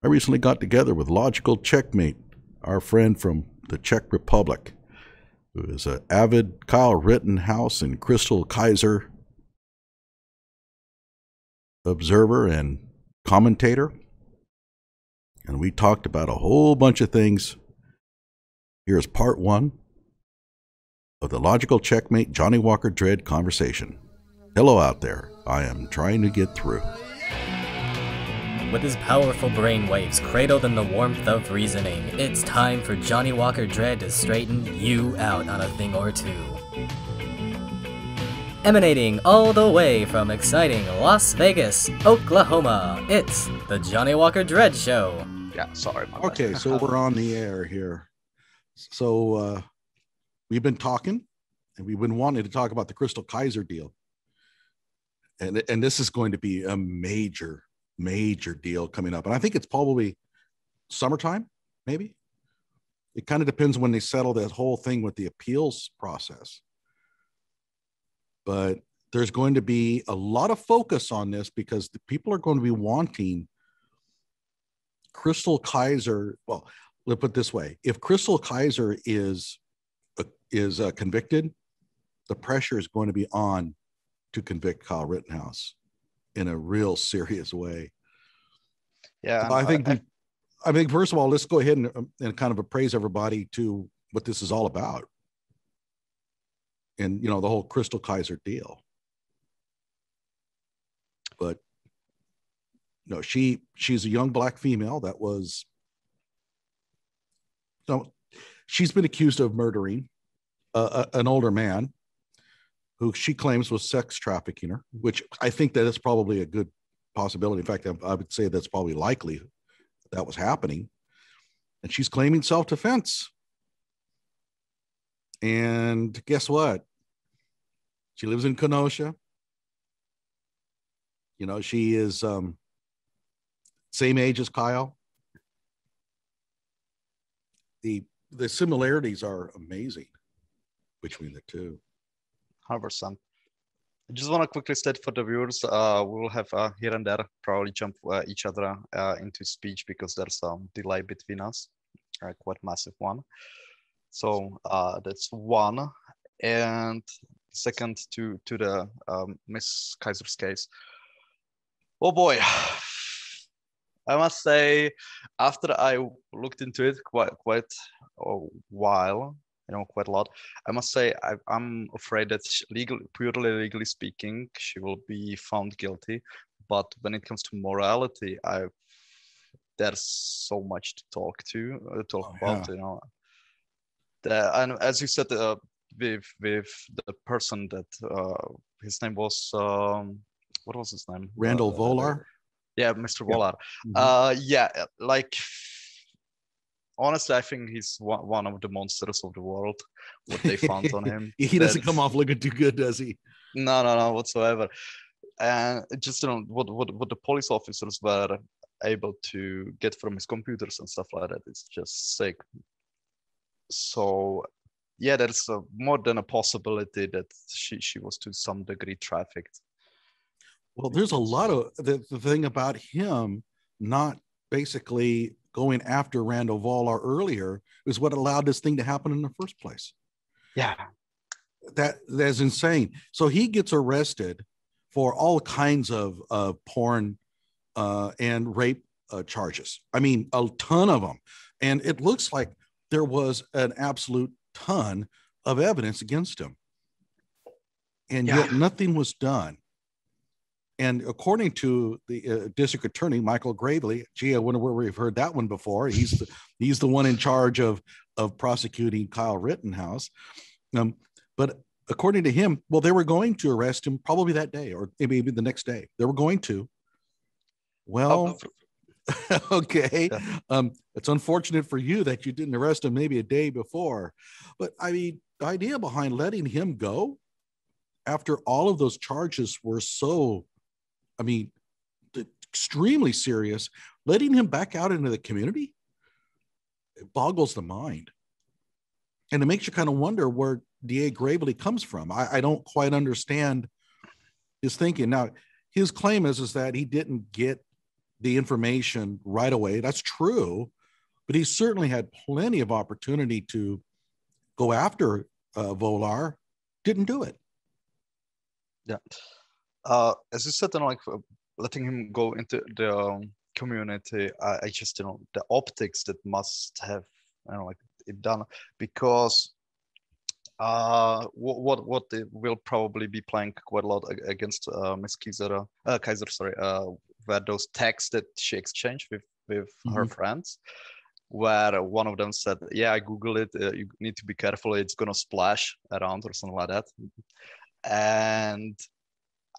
I recently got together with logical Checkmate, our friend from the Czech Republic, who is an avid Kyle Rittenhouse and Chrystul Kizer observer and commentator. And we talked about a whole bunch of things. Here's part one of the logical Checkmate Johnnie Walker Dread conversation. Hello out there. I am trying to get through. With his powerful brainwaves cradled in the warmth of reasoning, it's time for Johnnie Walker Dread to straighten you out on a thing or two. Emanating all the way from exciting Las Vegas, Oklahoma, it's the Johnnie Walker Dread Show. Yeah, sorry. Okay, so we're on the air here. So we've been talking, and we've been wanting to talk about the Chrystul Kizer deal. And this is going to be a major deal coming up. And I think it's probably summertime, maybe. It kind of depends when they settle that whole thing with the appeals process. But there's going to be a lot of focus on this because the people are going to be wanting Chrystul Kizer. Well, let's put it this way. If Chrystul Kizer is convicted, the pressure is going to be on to convict Kyle Rittenhouse in a real serious way. Yeah, so I think first of all, let's go ahead and kind of appraise everybody to what this is all about, and the whole Chrystul Kizer deal. But no, she's a young black female that was. No, she's been accused of murdering an older man who she claims was sex trafficking her, which I think that is probably a good possibility. In fact, I would say that's probably likely that was happening. And she's claiming self-defense. And guess what? She lives in Kenosha. She is same age as Kyle. The similarities are amazing between the two. 100%. I just want to quickly state for the viewers, we'll have here and there probably jump each other into speech because there's a delay between us, a quite massive one. So that's one. And second, to the Miss Kizer's case. Oh boy, I must say, after I looked into it quite a while, quite a lot. I must say, I'm afraid that purely legally speaking, she will be found guilty. But when it comes to morality, there's so much to talk about. And as you said, with the person that his name was, what was his name? Randall Volar. Yeah, Mr. Volar. Mm-hmm. Honestly, I think he's one of the monsters of the world. What they found on him. He doesn't come off looking too good, does he? No, whatsoever. And just what the police officers were able to get from his computers and stuff like that is just sick. So yeah, there's more than a possibility that she was to some degree trafficked. Well, there's a lot of the thing about him not basically going after Randall Volar earlier is what allowed this thing to happen in the first place. Yeah. That's insane. So he gets arrested for all kinds of porn and rape charges. I mean, a ton of them. And it looks like there was an absolute ton of evidence against him. And yet nothing was done. And according to the district attorney, Michael Gravely, gee, I wonder where we've heard that one before. He's the one in charge of prosecuting Kyle Rittenhouse. But according to him, well, they were going to arrest him probably that day or maybe the next day. They were going to. Well, okay. It's unfortunate for you that you didn't arrest him maybe a day before. But I mean, the idea behind letting him go after all of those charges were so, extremely serious, letting him back out into the community, it boggles the mind. And it makes you kind of wonder where DA Gravely comes from. I don't quite understand his thinking. Now, his claim is that he didn't get the information right away. That's true, but he certainly had plenty of opportunity to go after Volar. Didn't do it. Yeah. As you said, like letting him go into the community, I just, the optics that must have, like it done, because what they will probably be playing quite a lot against Miss Kizer, sorry, were those texts that she exchanged with her friends, where one of them said, yeah, I Googled it, you need to be careful, it's gonna splash around or something like that. And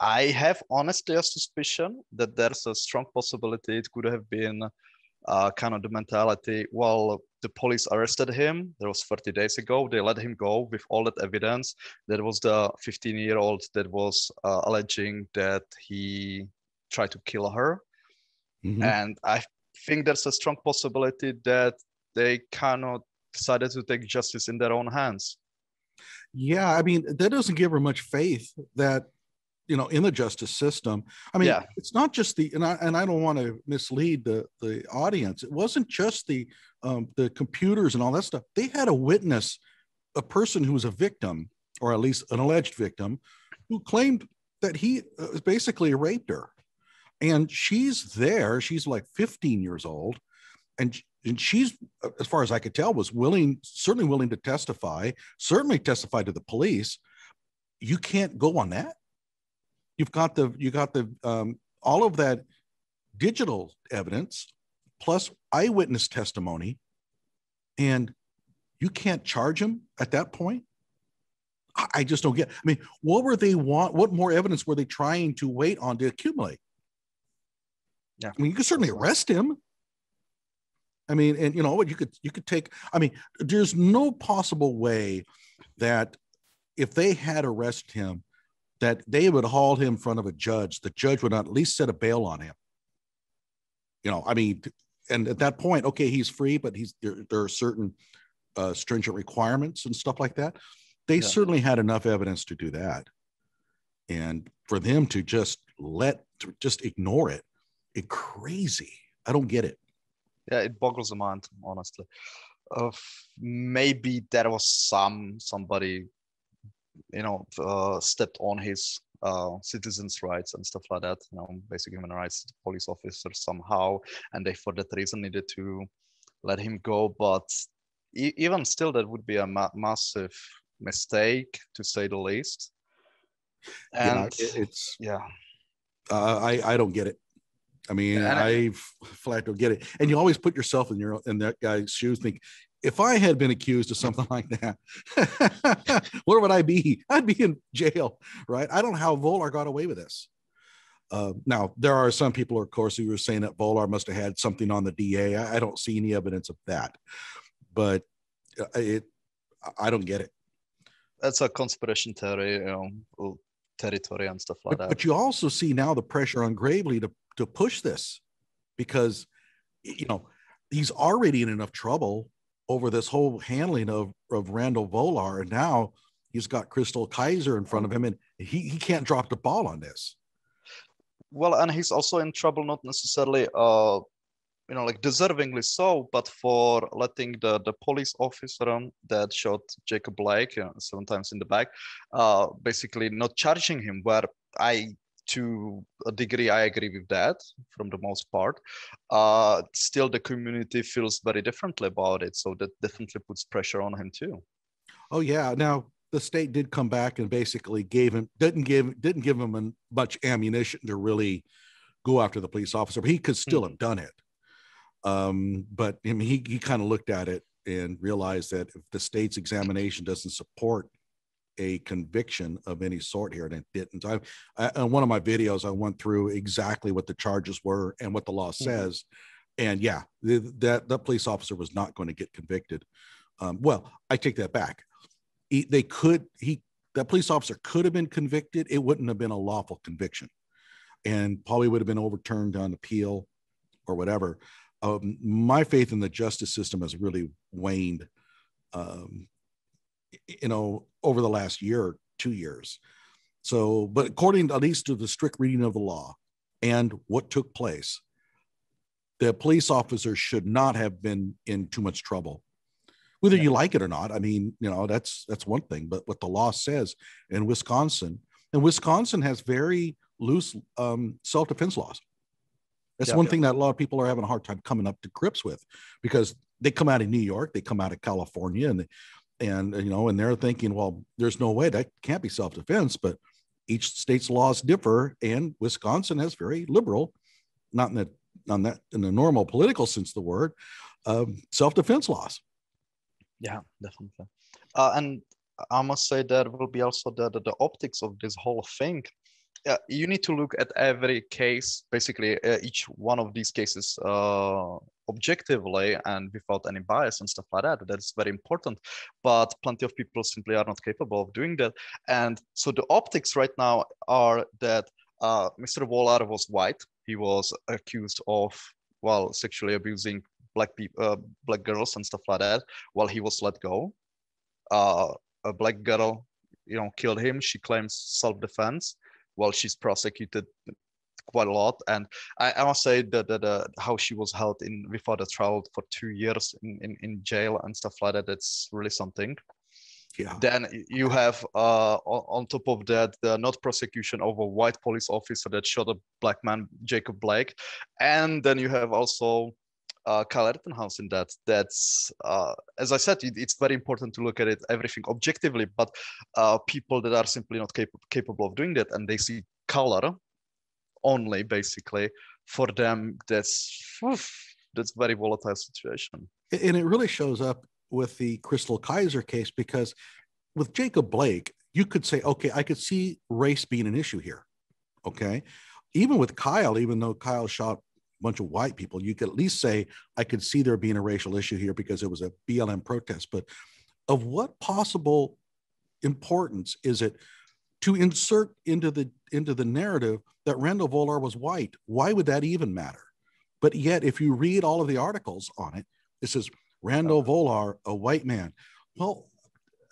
I have honestly a suspicion that there's a strong possibility it could have been kind of the mentality, well, the police arrested him, that was 30 days ago, they let him go with all that evidence. That was the 15-year-old that was alleging that he tried to kill her. And I think there's a strong possibility that they kind of decided to take justice in their own hands. Yeah, I mean, that doesn't give her much faith that, in the justice system. I mean, it's not just and I don't want to mislead the audience. It wasn't just the computers and all that stuff. They had a witness, a person who was a victim, or at least an alleged victim, who claimed that he basically raped her. And she's there. She's like 15 years old. And she's, as far as I could tell, was certainly willing to testify, certainly testified to the police. You can't go on that. You got the all of that digital evidence plus eyewitness testimony, and you can't charge him at that point. I just don't get. I mean, what more evidence were they trying to wait on to accumulate? Yeah, I mean, you could certainly arrest him. I mean, and you could take. I mean, there's no possible way that if they had arrested him, that they would haul him in front of a judge. The judge would not at least set a bail on him. I mean, and at that point, okay, he's free, but there are certain stringent requirements and stuff like that. They certainly had enough evidence to do that. And for them to just ignore it, it's crazy. I don't get it. Yeah, it boggles the mind, honestly. Maybe there was somebody, stepped on his citizens' rights and stuff like that, basic human rights, police officers somehow, and they for that reason needed to let him go. But even still, that would be a massive mistake, to say the least. And I don't get it. I mean, I flat don't get it. And you always put yourself in that guy's shoes, think, if I had been accused of something like that, where would I be? I'd be in jail, right? I don't know how Volar got away with this. Now, there are some people, of course, who are saying that Volar must have had something on the DA. I don't see any evidence of that, but I don't get it. That's a conspiracy theory, territory and stuff like that. But you also see now the pressure on Gravely to push this, because he's already in enough trouble over this whole handling of Randall Volar, and now he's got Chrystul Kizer in front of him, and he can't drop the ball on this. Well, and he's also in trouble, not necessarily like deservingly so, but for letting the police officer that shot Jacob Blake 7 times in the back, basically not charging him, where to a degree, I agree with that from the most part. Still, the community feels very differently about it, so that definitely puts pressure on him too. Oh yeah. Now the state did come back and basically didn't give him much ammunition to really go after the police officer, but he could still have done it. But I mean, he kind of looked at it and realized that if the state's examination doesn't support a conviction of any sort here, and it didn't. In one of my videos, I went through exactly what the charges were and what the law says. And yeah, that police officer was not going to get convicted. Well, I take that back. That police officer could have been convicted. It wouldn't have been a lawful conviction, and probably would have been overturned on appeal or whatever. My faith in the justice system has really waned, over the last year or 2 years. So, but according at least to the strict reading of the law and what took place, the police officer should not have been in too much trouble. Whether you like it or not, I mean, that's one thing. But what the law says in Wisconsin, and Wisconsin has very loose self-defense laws. That's one thing that a lot of people are having a hard time coming up to grips with, because they come out of New York, they come out of California, and they're thinking, well, there's no way, that can't be self-defense. But each state's laws differ, and Wisconsin has very liberal, not in the normal political sense of the word, self-defense laws. Yeah, definitely. And I must say there will be also the optics of this whole thing. You need to look at every case, basically each one of these cases objectively and without any bias and stuff like that. That's very important. But plenty of people simply are not capable of doing that. And so the optics right now are that Mr. Volar was white. He was accused of, sexually abusing black people, black girls and stuff like that, while he was let go. A black girl, killed him. She claims self-defense. Well, she's prosecuted quite a lot, and I must say that how she was held without a trial for 2 years in jail and stuff like that. That's really something. Yeah. Then you have on top of that the not prosecution of a white police officer that shot a black man, Jacob Blake, and then you have also Kyle Rittenhouse in that. That's as I said, it's very important to look at it everything objectively, but people that are simply not capable of doing that, and they see color only, basically, for them, that's very volatile situation. And it really shows up with the Chrystul Kizer case, because with Jacob Blake, you could say, okay, I could see race being an issue here. Okay. Even with Kyle, even though Kyle shot bunch of white people, you could at least say, I could see there being a racial issue here because it was a BLM protest. But of what possible importance is it to insert into the narrative that Randall Volar was white? Why would that even matter? But yet, if you read all of the articles on it, it says Randall Volar, a white man. Well,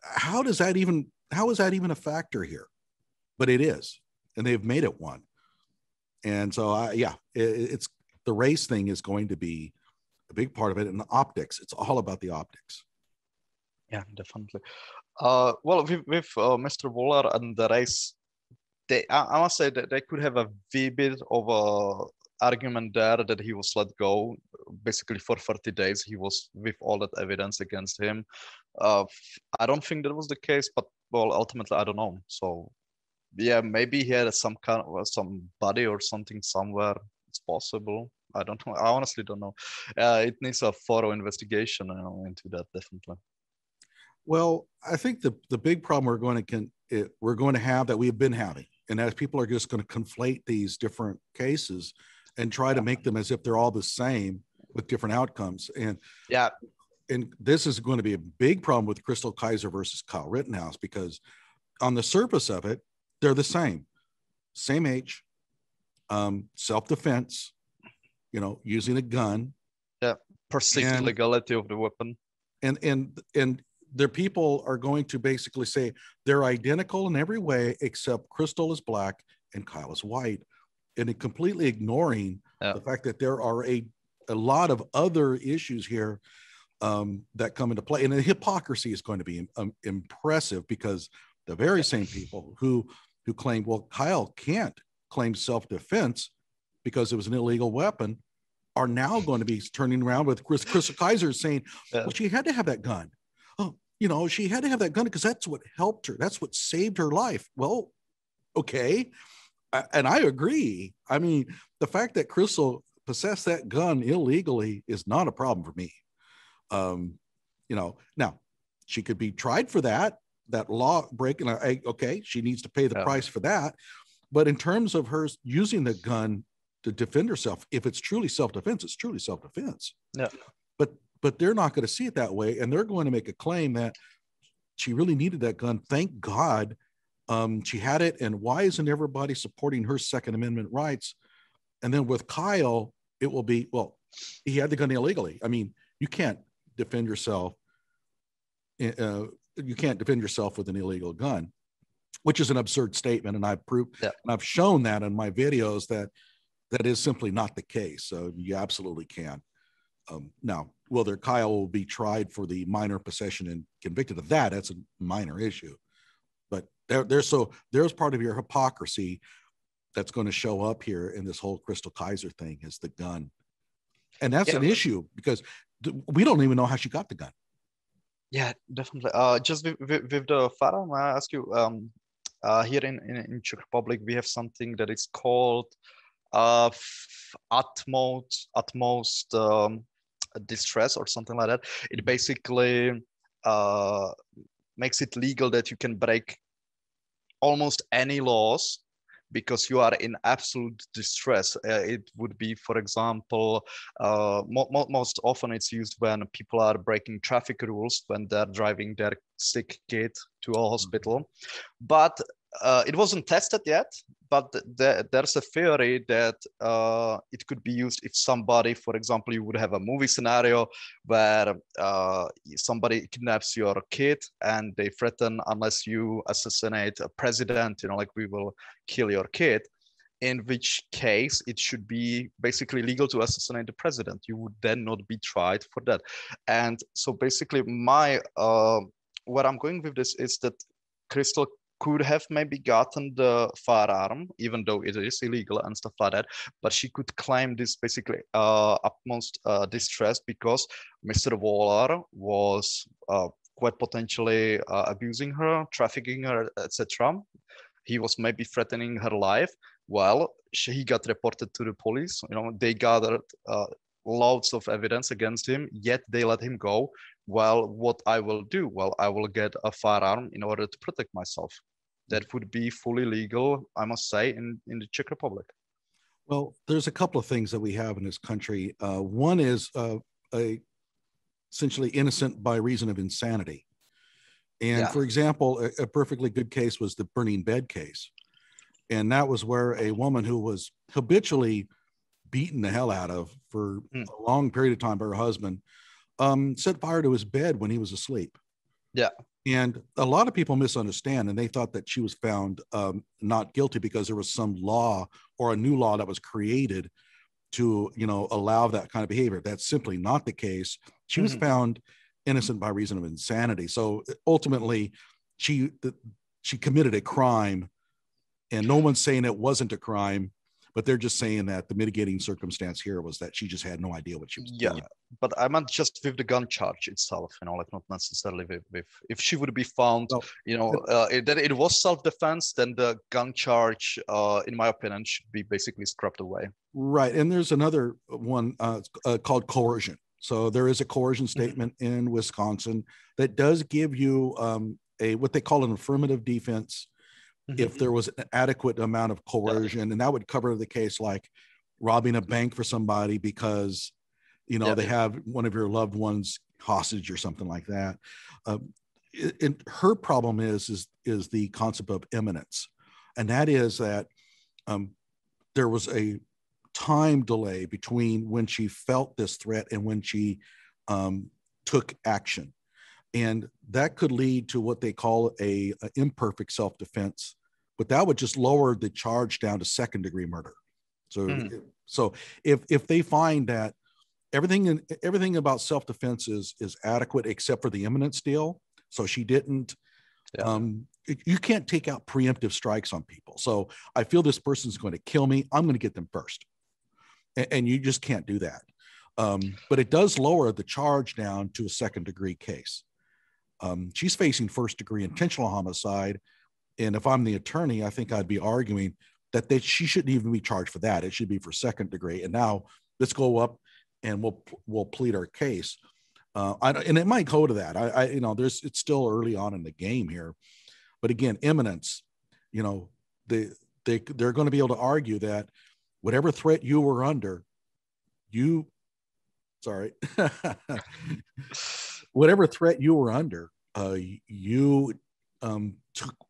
how is that even a factor here? But it is, and they've made it one. And so, it's the race thing is going to be a big part of it, and the optics. It's all about the optics. Yeah, definitely. With Mr. Volar and the race, I must say that they could have a wee bit of a argument there that he was let go basically for 30 days. He was with all that evidence against him. I don't think that was the case, but ultimately I don't know. So yeah, maybe he had some kind of somebody or something somewhere. It's possible. I don't know. I honestly don't know. It needs a thorough investigation into that, definitely. Well, I think the big problem we're going to have, that we've been having, and as people are just going to conflate these different cases and try to make them as if they're all the same with different outcomes. And this is going to be a big problem with Chrystul Kizer versus Kyle Rittenhouse, because on the surface of it, they're the same age, self-defense, using a gun. Yeah, perceived legality of the weapon. And their people are going to basically say they're identical in every way, except Chrystul is black and Kyle is white, and completely ignoring the fact that there are a lot of other issues here that come into play. And the hypocrisy is going to be impressive, because the very same people who claim, well, Kyle can't claim self-defense because it was an illegal weapon, are now going to be turning around with Chrystul Kizer saying, well, she had to have that gun. Oh, she had to have that gun because that's what helped her. That's what saved her life. Well, okay. And I agree. I mean, the fact that Chrystul possessed that gun illegally is not a problem for me. Now she could be tried for that law breaking. Okay, she needs to pay the price for that. But in terms of her using the gun to defend herself, if it's truly self-defense, it's truly self-defense. Yeah. But they're not going to see it that way, and they're going to make a claim that she really needed that gun. Thank God she had it, and why isn't everybody supporting her Second Amendment rights? And then with Kyle, it will be, well, he had the gun illegally. I mean, you can't defend yourself. You can't defend yourself with an illegal gun, which is an absurd statement. And I've proved, and I've shown that in my videos, that that is simply not the case. So you absolutely can. Now, whether Kyle will be tried for the minor possession and convicted of that, that's a minor issue. But there's part of your hypocrisy that's going to show up here in this whole Chrystul Kizer thing is the gun. And that's an issue because we don't even know how she got the gun. Yeah, definitely. Just with the firearm, I ask you, here in Czech Republic, we have something that is called utmost distress or something like that. It basically makes it legal that you can break almost any laws because you are in absolute distress. It would be, for example, most often it's used when people are breaking traffic rules, when they're driving their sick kid to a hospital. But it wasn't tested yet, but there's a theory that it could be used if somebody, for example, you would have a movie scenario where somebody kidnaps your kid and they threaten, unless you assassinate a president, like we will kill your kid, in which case it should be basically legal to assassinate the president. You would then not be tried for that. And so basically where I'm going with this is that Chrystul could have maybe gotten the firearm, even though it is illegal and stuff like that, but she could claim this basically utmost distress because Mr. Waller was quite potentially abusing her, trafficking her, etc. He was maybe threatening her life. Well, he got reported to the police. They gathered loads of evidence against him, yet they let him go. Well, what I will do? Well, I will get a firearm in order to protect myself. That would be fully legal, I must say, in the Czech Republic. Well, there's a couple of things that we have in this country. One is essentially innocent by reason of insanity. And for example, a perfectly good case was the burning bed case. And that was where a woman who was habitually beaten the hell out of for a long period of time by her husband set fire to his bed when he was asleep. Yeah. And a lot of people misunderstand, and they thought that she was found not guilty because there was some law or a new law that was created to, allow that kind of behavior. That's simply not the case. She was found innocent by reason of insanity. So ultimately, she committed a crime, and no one's saying it wasn't a crime, but they're just saying that the mitigating circumstance here was that she just had no idea what she was doing. But I meant just with the gun charge itself, like not necessarily with if she would be found, that it was self-defense, then the gun charge, in my opinion, should be basically scrubbed away. Right. And there's another one called coercion. So there is a coercion statement in Wisconsin that does give you what they call an affirmative defense if there was an adequate amount of coercion, and that would cover the case like robbing a bank for somebody because they have one of your loved ones hostage or something like that. And her problem is the concept of imminence, and that is that there was a time delay between when she felt this threat and when she took action. And that could lead to what they call a imperfect self-defense, but that would just lower the charge down to second-degree murder. So if they find that everything about self-defense is adequate except for the imminence deal, so she didn't, you can't take out preemptive strikes on people. So I feel this person's going to kill me, I'm going to get them first. And you just can't do that. But it does lower the charge down to a second-degree case. She's facing first-degree intentional homicide. And if I'm the attorney, I think I'd be arguing that she shouldn't even be charged for that. It should be for second-degree. And now let's go up and we'll plead our case. And it might go to that. It's still early on in the game here. But again, imminence, they're going to be able to argue that whatever threat you were under, whatever threat you were under, you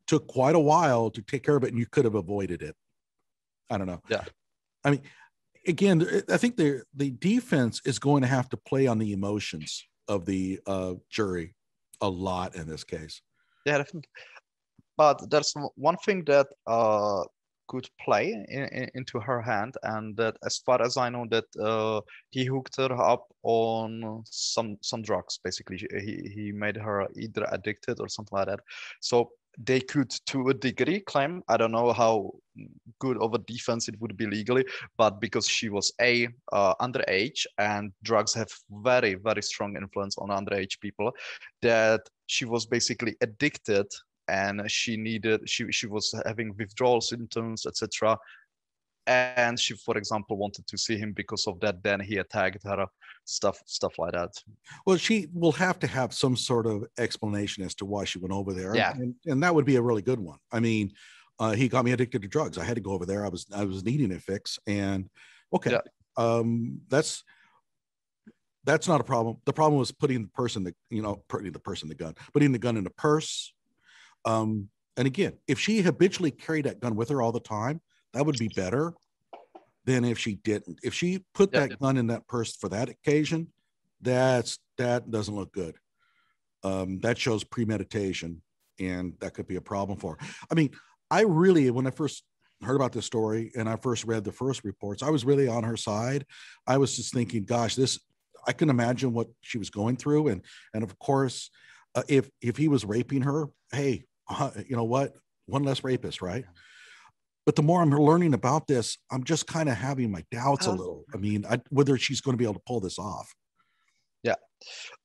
took quite a while to take care of it, and you could have avoided it. I don't know. Yeah. I mean, again, I think the defense is going to have to play on the emotions of the jury a lot in this case. Yeah, definitely. But there's one thing that could play into her hand, and that, as far as I know, that he hooked her up on some drugs. Basically, he made her either addicted or something like that. So they could, to a degree, claim, I don't know how good of a defense it would be legally, but because she was underage, and drugs have very, very strong influence on underage people, that she was basically addicted, and she was having withdrawal symptoms, etc. And she, for example, wanted to see him because of that. Then he attacked her, stuff like that. Well, she will have to have some sort of explanation as to why she went over there. Yeah. And that would be a really good one. I mean, he got me addicted to drugs. I had to go over there. I was needing a fix. And okay, yeah. That's not a problem. The problem was putting the gun in a purse. And again, if she habitually carried that gun with her all the time, that would be better than if she didn't. If she put that gun in that purse for that occasion, that doesn't look good. That shows premeditation, and that could be a problem for her. I mean, when I first heard about this story and I first read the first reports, I was really on her side. I was just thinking, gosh, I can imagine what she was going through. And of course, if he was raping her, hey, you know what? One less rapist, right? But the more I'm learning about this, I'm just kind of having my doubts a little. I mean, whether she's going to be able to pull this off. Yeah.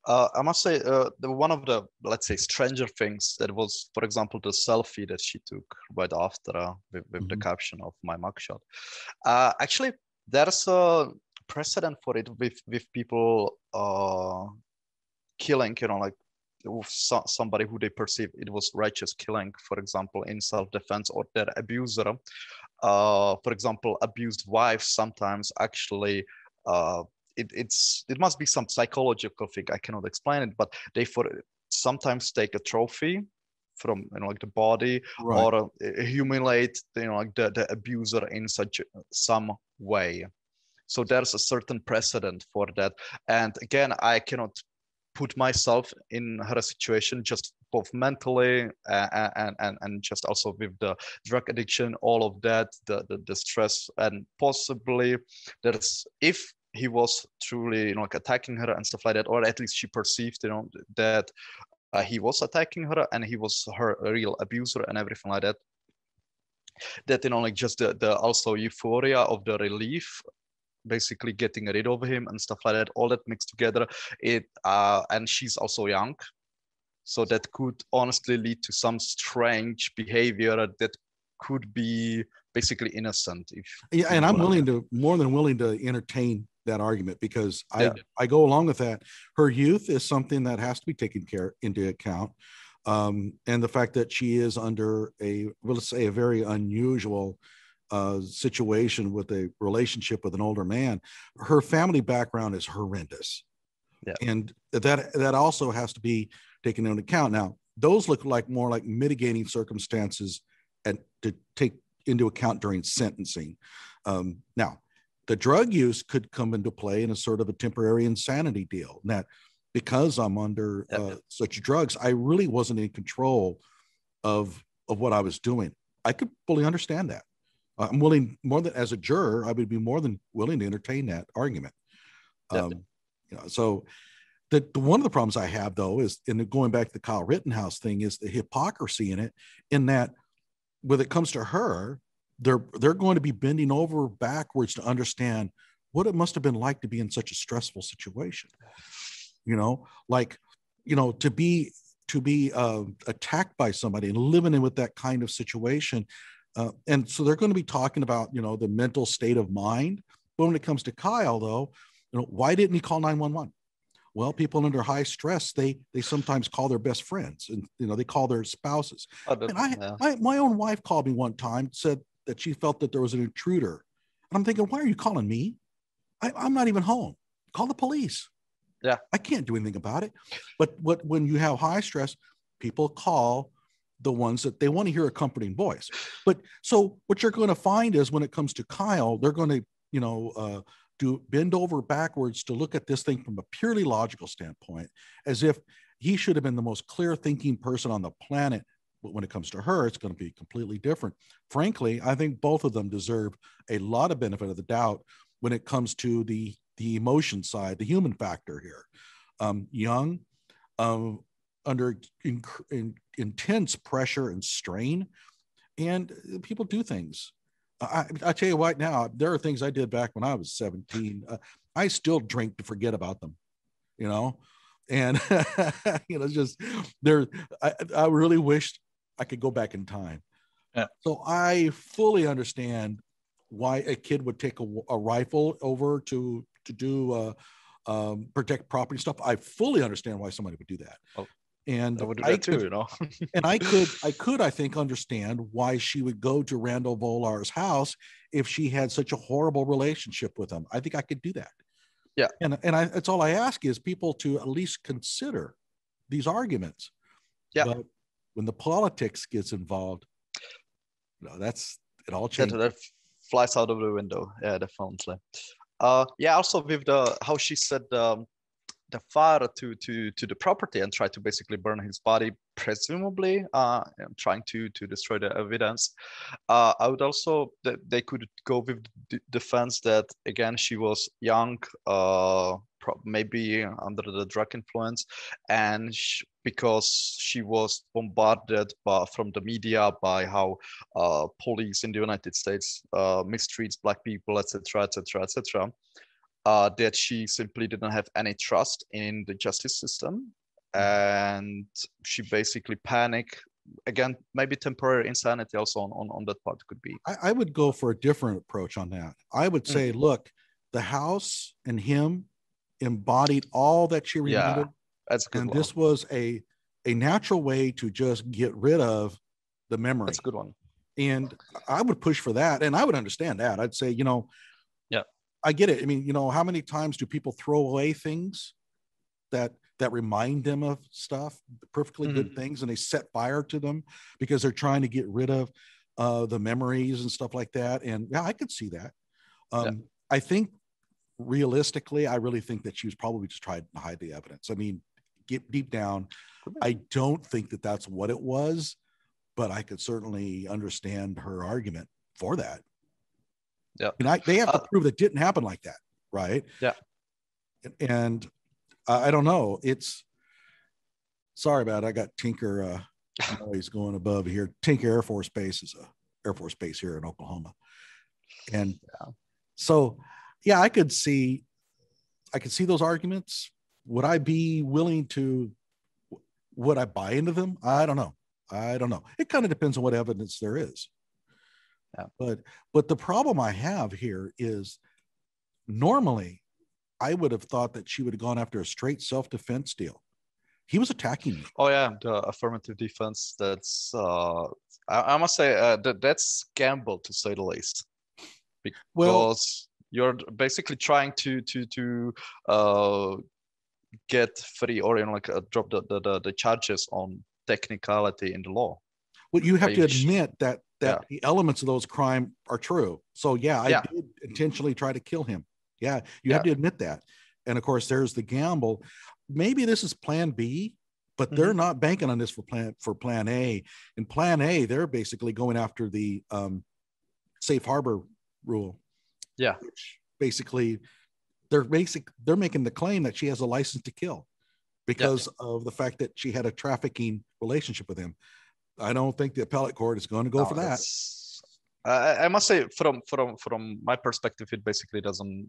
I must say, one of the, let's say, stranger things that was, for example, the selfie that she took right after with the caption of my mugshot. Actually, there's a precedent for it with people killing, like somebody who they perceive it was righteous killing, for example, in self-defense, or their abuser. For example, abused wives sometimes actually, it must be some psychological thing. I cannot explain it, but they sometimes take a trophy from like the body, right, or humiliate like the abuser in some way. So there's a certain precedent for that. And again, I cannot put myself in her situation, just both mentally and just also with the drug addiction, all of that, the stress, and possibly if he was truly like attacking her and stuff like that, or at least she perceived that he was attacking her and he was her real abuser and everything like that, that like just the also euphoria of the relief, basically getting rid of him and stuff like that, all that mixed together, and she's also young, so that could honestly lead to some strange behavior that could be basically innocent. And I'm more than willing to entertain that argument, because I go along with that. Her youth is something that has to be taken into account, and the fact that she is under let's say a very unusual situation with a relationship with an older man. Her family background is horrendous, and that also has to be taken into account. Now, those look like more like mitigating circumstances and to take into account during sentencing. Now, the drug use could come into play in a sort of a temporary insanity deal. That because I'm under such drugs, I really wasn't in control of what I was doing. I could fully understand that. I'm willing, as a juror, I would be more than willing to entertain that argument. So the one of the problems I have, though, is, in going back to the Kyle Rittenhouse thing, is the hypocrisy in it, in that when it comes to her, they're going to be bending over backwards to understand what it must have been like to be in such a stressful situation. To be attacked by somebody and living in with that kind of situation. And so they're going to be talking about, the mental state of mind. But when it comes to Kyle, though, why didn't he call 911? Well, people under high stress, they sometimes call their best friends, and they call their spouses. My own wife called me one time, said that she felt that there was an intruder. And I'm thinking, why are you calling me? I'm not even home. Call the police. Yeah, I can't do anything about it. But when you have high stress, people call the ones that they want to hear a comforting voice. But so what you're going to find is, when it comes to Kyle, they're going to, bend over backwards to look at this thing from a purely logical standpoint, as if he should have been the most clear thinking person on the planet But when it comes to her, it's going to be completely different. Frankly, I think both of them deserve a lot of benefit of the doubt when it comes to the emotion side, the human factor here. Young, under intense pressure and strain, and people do things. I tell you right now, there are things I did back when I was 17. I still drink to forget about them, you know, and just there. I really wished I could go back in time. Yeah. So I fully understand why a kid would take a rifle over to do protect property stuff. I fully understand why somebody would do that. Oh, and I would do that too, and I think understand why she would go to Randall Volar's house if she had such a horrible relationship with him. I think I could do that. Yeah. And that's all I ask is people to at least consider these arguments. Yeah. But when the politics gets involved, it all changes. That flies out of the window. Yeah, definitely. Also with how she said the fire to the property and tried to basically burn his body, presumably and trying to destroy the evidence. I would also they could go with the defense that again she was young, maybe under the drug influence, and because she was bombarded from the media by how police in the United States mistreats Black people, etc., etc., etc. That she simply didn't have any trust in the justice system, and she basically panicked. Again, maybe temporary insanity also on that part could be. I would go for a different approach on that. I would say, look, the house and him embodied all that she remembered. That's a good and one. This was a natural way to just get rid of the memory. That's a good one. And I would push for that. And I would understand that. I'd say, I get it. I mean, how many times do people throw away things that remind them of stuff, perfectly good things, and they set fire to them because they're trying to get rid of the memories and stuff like that. And yeah, I could see that. I think realistically, I really think that she was probably just trying to hide the evidence. I mean, get deep down, I don't think that that's what it was, but I could certainly understand her argument for that. Yeah, and they have to prove that didn't happen like that, right? Yeah, and I don't know. Sorry about it. I got Tinker noise going above here. Tinker Air Force Base is a Air Force base here in Oklahoma, and so yeah, I could see those arguments. Would I be willing to? Would I buy into them? I don't know. It kind of depends on what evidence there is. Yeah. But the problem I have here is normally I would have thought that she would have gone after a straight self-defense deal. He was attacking me. Oh yeah, the affirmative defense. That's I must say that's gamble to say the least, because you're basically trying to get free or drop the charges on technicality in the law. Well, you have to admit that the elements of those crimes are true. So I did intentionally try to kill him. Yeah, you have to admit that. And of course, there's the gamble. Maybe this is plan B, but they're not banking on this for plan A. In plan A, they're basically going after the safe harbor rule. Yeah. Which basically they're making the claim that she has a license to kill because of the fact that she had a trafficking relationship with him. I don't think the appellate court is going to go for that. I must say, from my perspective, it basically doesn't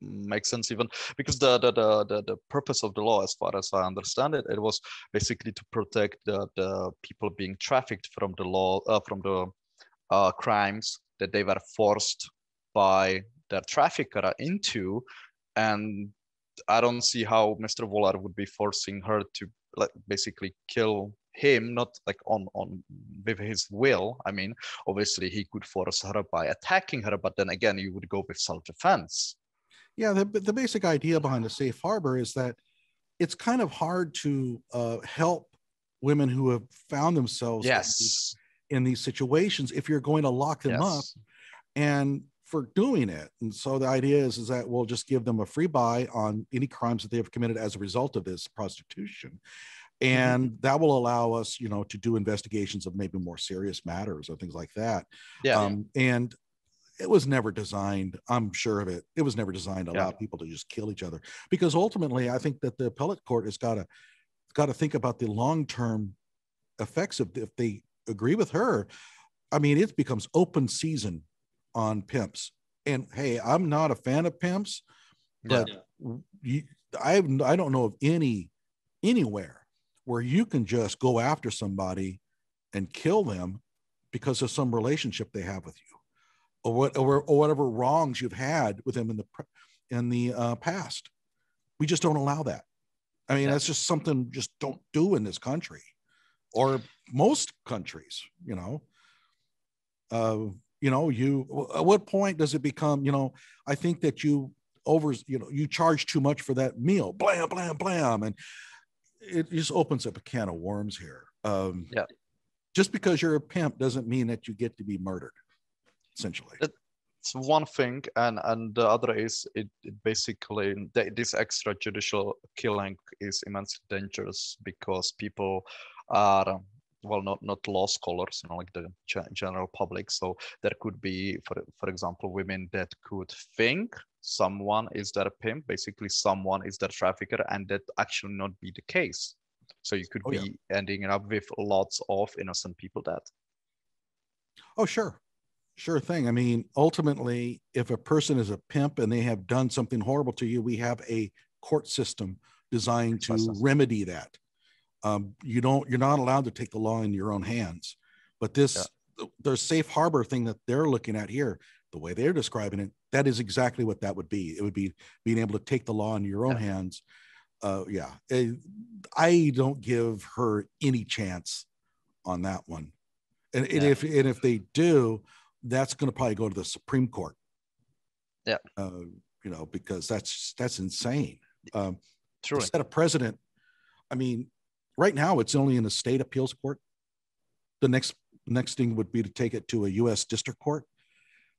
make sense, even because the purpose of the law, as far as I understand it, it was basically to protect the people being trafficked from the law, from the crimes that they were forced by their trafficker into. And I don't see how Mr. Volar would be forcing her to basically kill him, not on with his will. I mean, obviously he could force her by attacking her, but then again, you would go with self-defense. Yeah, the basic idea behind the safe harbor is that it's kind of hard to help women who have found themselves in these situations if you're going to lock them up and for doing it. And so the idea is that we'll just give them a free buy on any crimes that they have committed as a result of this prostitution. and that will allow us, you know, to do investigations of maybe more serious matters or things like that. And it was never designed, I'm sure of it, it was never designed to allow people to just kill each other, because ultimately I think that the appellate court has got to think about the long-term effects of, if they agree with her, I mean, it becomes open season on pimps. And hey, I'm not a fan of pimps, but I don't know of anywhere where you can just go after somebody and kill them because of some relationship they have with you, or whatever wrongs you've had with them in the past. We just don't allow that. I mean, that's just something just don't do in this country, or most countries. You know, at what point does it become? You know, I think that you charge too much for that meal. Blam, blam, blam, and it just opens up a can of worms here. Just because you're a pimp doesn't mean that you get to be murdered, essentially. It's one thing, and the other is it basically, this extrajudicial killing is immensely dangerous because people are, well, not law scholars, you know, like the general public. So there could be, for example, women that could think someone is their pimp, basically someone is their trafficker, and that actually not be the case. So you could be ending up with lots of innocent people dead. Oh, sure thing. I mean, ultimately, if a person is a pimp and they have done something horrible to you, we have a court system designed to remedy that. You're not allowed to take the law in your own hands. But the safe harbor thing that they're looking at here, the way they're describing it, that is exactly what that would be. It would be being able to take the law into your own hands. I don't give her any chance on that one. And if they do, that's going to probably go to the Supreme Court. Because that's insane. To set a precedent. I mean, right now it's only in the state appeals court. The next thing would be to take it to a U.S. district court,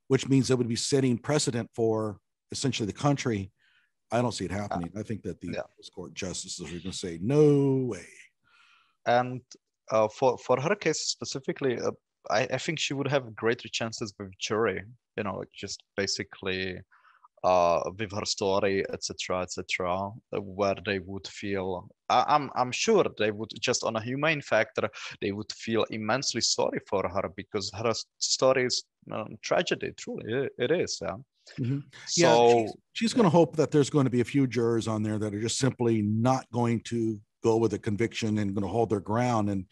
which means it would be setting precedent for essentially the country. I don't see it happening. I think that the court justices are going to say, no way. And for her case specifically, I think she would have greater chances with jury, you know, just basically with her story, etc., where they would feel, I'm sure they would, just on a humane factor, they would feel immensely sorry for her, because her story is tragedy. Truly, it is. So she's going to hope that there's going to be a few jurors on there that are just simply not going to go with a conviction and going to hold their ground. And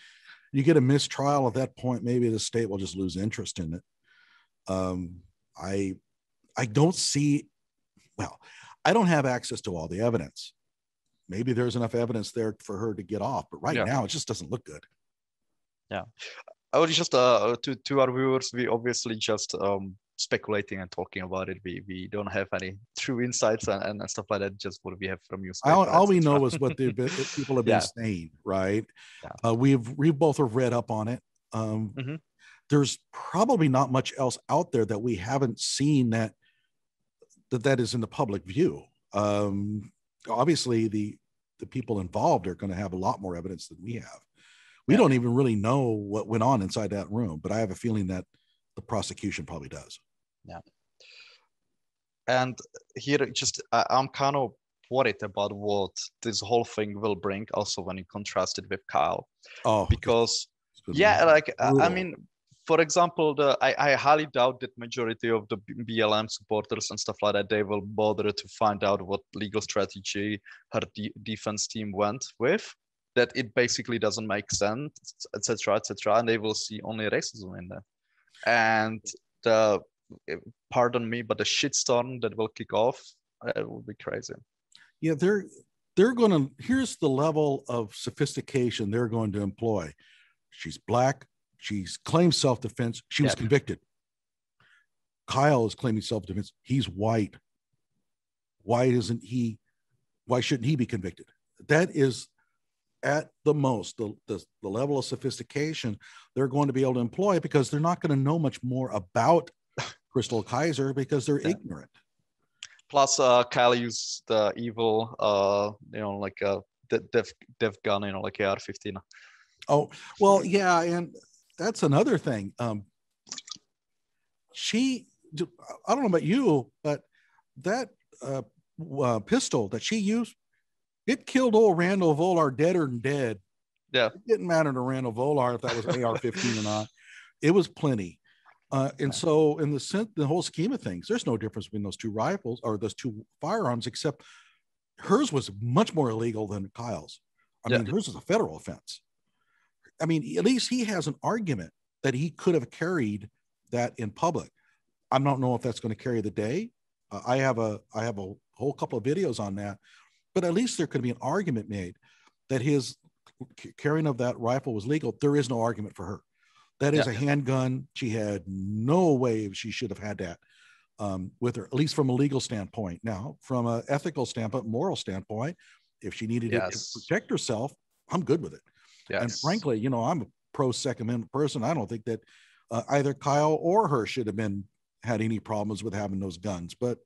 you get a mistrial at that point, maybe the state will just lose interest in it. I don't see, well, I don't have access to all the evidence. Maybe there's enough evidence there for her to get off, but right now it just doesn't look good. I would just to our viewers, we obviously just speculating and talking about it. We don't have any true insights and stuff like that. Just what we have from you. All we know is what people have been saying, right? We both have read up on it. There's probably not much else out there that we haven't seen that is in the public view. Obviously, the people involved are going to have a lot more evidence than we have. We don't even really know what went on inside that room, but I have a feeling that the prosecution probably does. And here, just I'm kind of worried about what this whole thing will bring. Also, when you contrast it with Kyle, because I mean, for example, I highly doubt that majority of the BLM supporters and stuff like that, they will bother to find out what legal strategy her defense team went with. That it basically doesn't make sense, etc., and they will see only racism in there. And pardon me, but the shitstorm that will kick off, it will be crazy. Yeah, they're going to. Here's the level of sophistication they're going to employ. She's black. She's claimed self-defense. She was convicted. Kyle is claiming self-defense. He's white. Why shouldn't he be convicted? That is, at the most, the level of sophistication they're going to be able to employ, because they're not going to know much more about Chrystul Kizer because they're ignorant. Plus, Kyle used the evil, dev gun, like AR-15. Oh, well, yeah, and that's another thing. I don't know about you, but that pistol that she used, it killed old Randall Volar deader than dead. Yeah. It didn't matter to Randall Volar if that was AR-15 or not. It was plenty. So in the whole scheme of things, there's no difference between those two rifles or those two firearms, except hers was much more illegal than Kyle's. I mean, hers is a federal offense. I mean, at least he has an argument that he could have carried that in public. I don't know if that's going to carry the day. I have a whole couple of videos on that, but at least there could be an argument made that his carrying of that rifle was legal. There is no argument for her. That is a handgun. She had no way she should have had that with her, at least from a legal standpoint. Now, from an ethical standpoint, moral standpoint, if she needed it to protect herself, I'm good with it. Yes. And frankly, I'm a pro Second Amendment person. I don't think that either Kyle or her should have had any problems with having those guns, but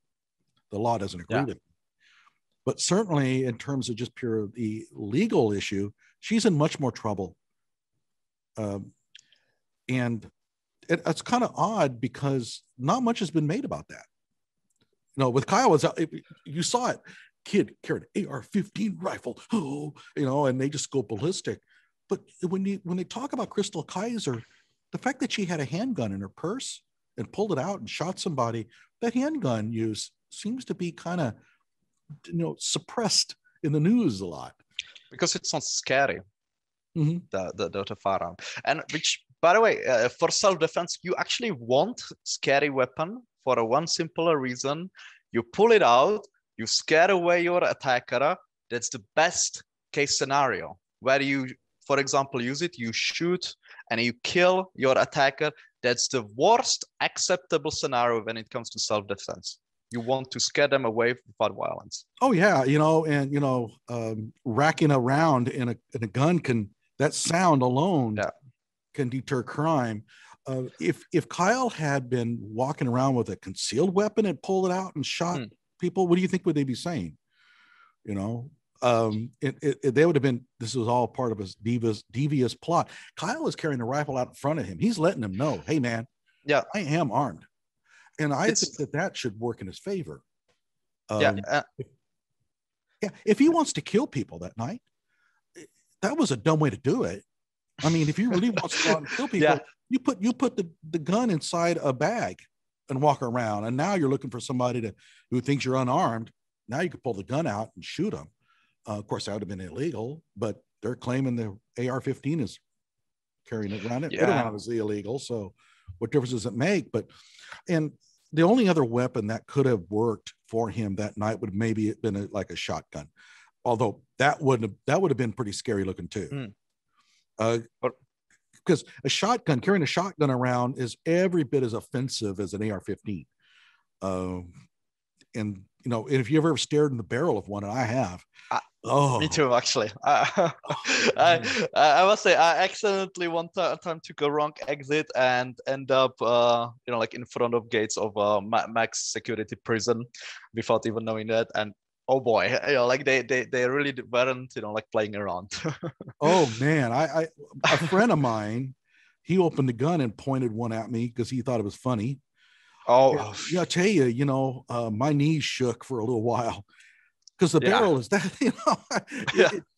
the law doesn't agree with it. But certainly in terms of just pure the legal issue, she's in much more trouble. And it's kind of odd because not much has been made about that. With Kyle, you saw it. Kid carried an AR-15 rifle, and they just go ballistic. But when they talk about Chrystul Kizer, the fact that she had a handgun in her purse and pulled it out and shot somebody, that handgun use seems to be kind of, suppressed in the news a lot. Because it's not scary, the firearm. And which, by the way, for self-defense, you actually want scary weapon for one simpler reason. You pull it out, you scare away your attacker. That's the best case scenario. Where you, for example, use it, you shoot and you kill your attacker. That's the worst acceptable scenario when it comes to self-defense. You want to scare them away without violence. Oh yeah, racking around in a gun that sound alone can deter crime. If Kyle had been walking around with a concealed weapon and pulled it out and shot people, what do you think would they be saying? They would have been, this was all part of his devious plot. Kyle is carrying a rifle out in front of him. He's letting him know, hey man, I am armed. And I think that should work in his favor. If he wants to kill people that night, that was a dumb way to do it. I mean, if you really want to go out and kill people, you put the gun inside a bag and walk around. And now you're looking for somebody who thinks you're unarmed. Now you could pull the gun out and shoot them. Of course, that would have been illegal, but they're claiming the AR-15 is carrying it around. It around is illegal. So what difference does it make? And the only other weapon that could have worked for him that night would maybe have been like a shotgun, although that would have been pretty scary looking too. Because carrying a shotgun around is every bit as offensive as an AR-15. And if you ever stared in the barrel of one, and I have. Me too, actually. I must say, I accidentally one time took a wrong exit and end up, in front of gates of max security prison without even knowing that. And oh boy, they really weren't, playing around. Oh man, a friend of mine, he opened the gun and pointed one at me because he thought it was funny. Oh yeah, I tell you, my knees shook for a little while. Because the barrel is that,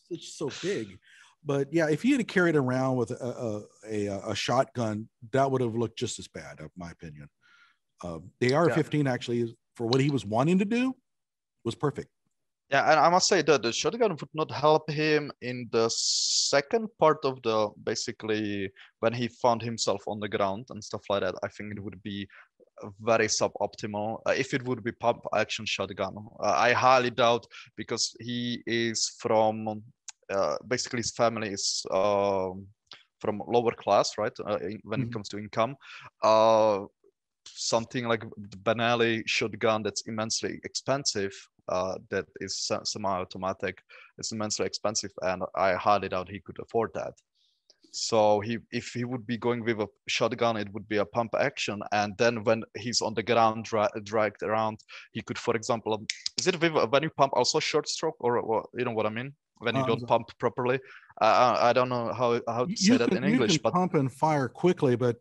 it's so big. But yeah, if he had carried around with a shotgun, that would have looked just as bad, in my opinion. The AR-15 actually, for what he was wanting to do, was perfect. Yeah, and I must say that the shotgun would not help him in the second part of basically when he found himself on the ground and stuff like that. I think it would be very suboptimal if it would be pump action shotgun. I highly doubt, because he is from basically his family is from lower class, right? When it comes to income, something like the Benelli shotgun that's immensely expensive, that is semi-automatic, is immensely expensive, and I highly doubt he could afford that. So if he would be going with a shotgun, it would be a pump action. And then when he's on the ground, dragged around, he could, for example, is it when you pump also short stroke, or you know what I mean? when you don't pump properly. I don't know how to say that in English, but pump and fire quickly, but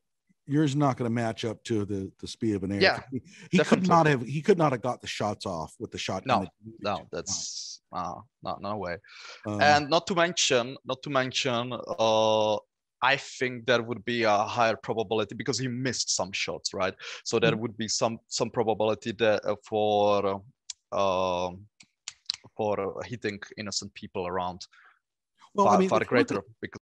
yours not going to match up to the speed of an air. Yeah, he could not have got the shots off with the shot. No, that's no way. And not to mention, I think there would be a higher probability because he missed some shots, right? So there would be some probability that for hitting innocent people around far greater, because